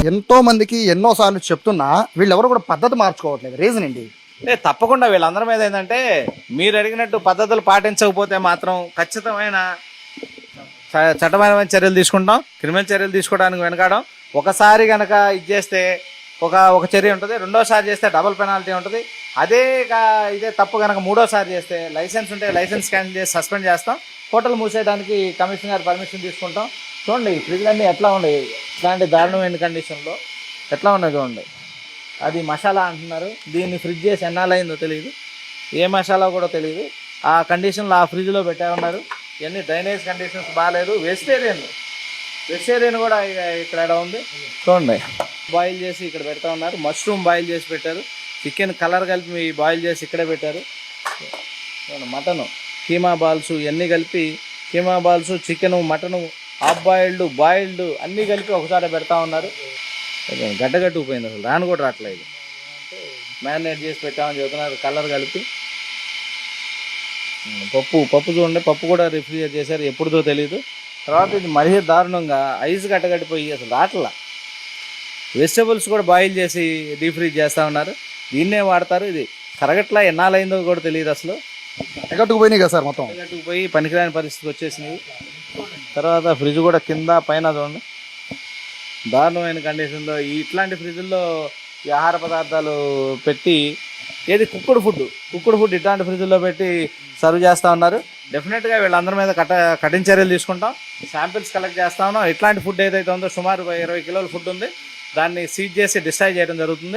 ఎంతో మందికి ఎన్నో సార్లు చెప్తున్నా వీళ్ళెవరు కూడా పద్ధతి మార్చుకోవట్లేదు. రీజన్ ఏంటి? తప్పకుండా వీళ్ళందరి మీద ఏంటంటే మీరు అడిగినట్టు పద్ధతులు పాటించకపోతే మాత్రం ఖచ్చితమైన చట్టపరమైన చర్యలు తీసుకుంటాం. క్రిమినల్ చర్యలు తీసుకోవడానికి వెనకాడం. ఒకసారి కనుక ఇది చేస్తే ఒక చర్య ఉంటుంది, రెండోసారి చేస్తే డబుల్ పెనాల్టీ ఉంటుంది. ఇదే తప్పు కనుక మూడోసారి చేస్తే లైసెన్స్ ఉంటే లైసెన్స్ క్యాన్సిల్ చేసి సస్పెండ్ చేస్తాం. హోటల్ మూసేయడానికి కమిషనర్ గారు పర్మిషన్ తీసుకుంటాం. చూడండి ఈ ఫ్రిడ్జ్లన్నీ ఎట్లా ఉన్నాయి, ఇట్లాంటి దారుణమైన కండిషన్లో ఎట్లా ఉన్నాయి చూడండి. అది మసాలా అంటున్నారు, దీన్ని ఫ్రిడ్జ్ చేసి ఎన్నాళ్ళైందో తెలియదు, ఏ మసాలా కూడా తెలియదు. ఆ కండిషన్లో ఆ ఫ్రిడ్జ్లో పెట్టా ఉన్నారు. ఇవన్నీ డ్రైనేజ్ కండిషన్స్ బాగాలేదు. వెజిటేరియన్ కూడా ఇక్కడ ఉంది చూడండి. బాయిల్ చేసి ఇక్కడ పెడతా ఉన్నారు. మష్రూమ్ బాయిల్ చేసి పెట్టారు. చికెన్ కలర్ కలిపి బాయిల్ చేసి ఇక్కడే పెట్టారు. మటను కీమా బాల్స్ ఇవన్నీ కలిపి, keema balls, chicken, mutton, half boiled అన్నీ కలిపి ఒకసారి పెడతా ఉన్నారు. గడ్డగట్టుకుపోయింది, అసలు రాను కూడా రావట్లేదు. మ్యారినేట్ చేసి పెట్టామని చెబుతున్నారు కలర్ కలిపి. పప్పు చూడండి, పప్పు కూడా రిఫ్రిజరేట్ చేశారు, ఎప్పుడుదో తెలియదు. తర్వాత ఇది మరీ దారుణంగా ఐస్ గడ్డగట్టిపోయి అసలు రాట్లా. వెజిటబుల్స్ కూడా బాయిల్ చేసి డీప్ ఫ్రీజ్ చేస్తూ ఉన్నారు. దీన్నే వాడతారు. ఇది కరగట్లా, ఎన్నాళ్ళైందో కూడా తెలియదు అసలు. ఎగట్టుకుపోయినాయి కదా సార్, మొత్తం పోయి పనికిరాని పరిస్థితి వచ్చేసినాయి. తర్వాత ఫ్రిడ్జ్ కూడా కింద పైన చూడండి దారుణమైన కండిషన్లో. ఇట్లాంటి ఫ్రిడ్జ్ల్లో ఈ ఆహార పదార్థాలు పెట్టి కుక్కుడు ఫుడ్ ఇట్లాంటి ఫ్రిడ్జ్లో పెట్టి సర్వ్ చేస్తూ ఉన్నారు. డెఫినెట్గా వీళ్ళందరి మీద కఠిన చర్యలు తీసుకుంటాం. శాంపిల్స్ కలెక్ట్ చేస్తా ఉన్నాం. ఇట్లాంటి ఫుడ్ ఏదైతే ఉందో సుమారు 20 కిలోల ఫుడ్ ఉంది, దాన్ని సీజ్ చేసి డిస్ట్రాయ్ చేయడం జరుగుతుంది.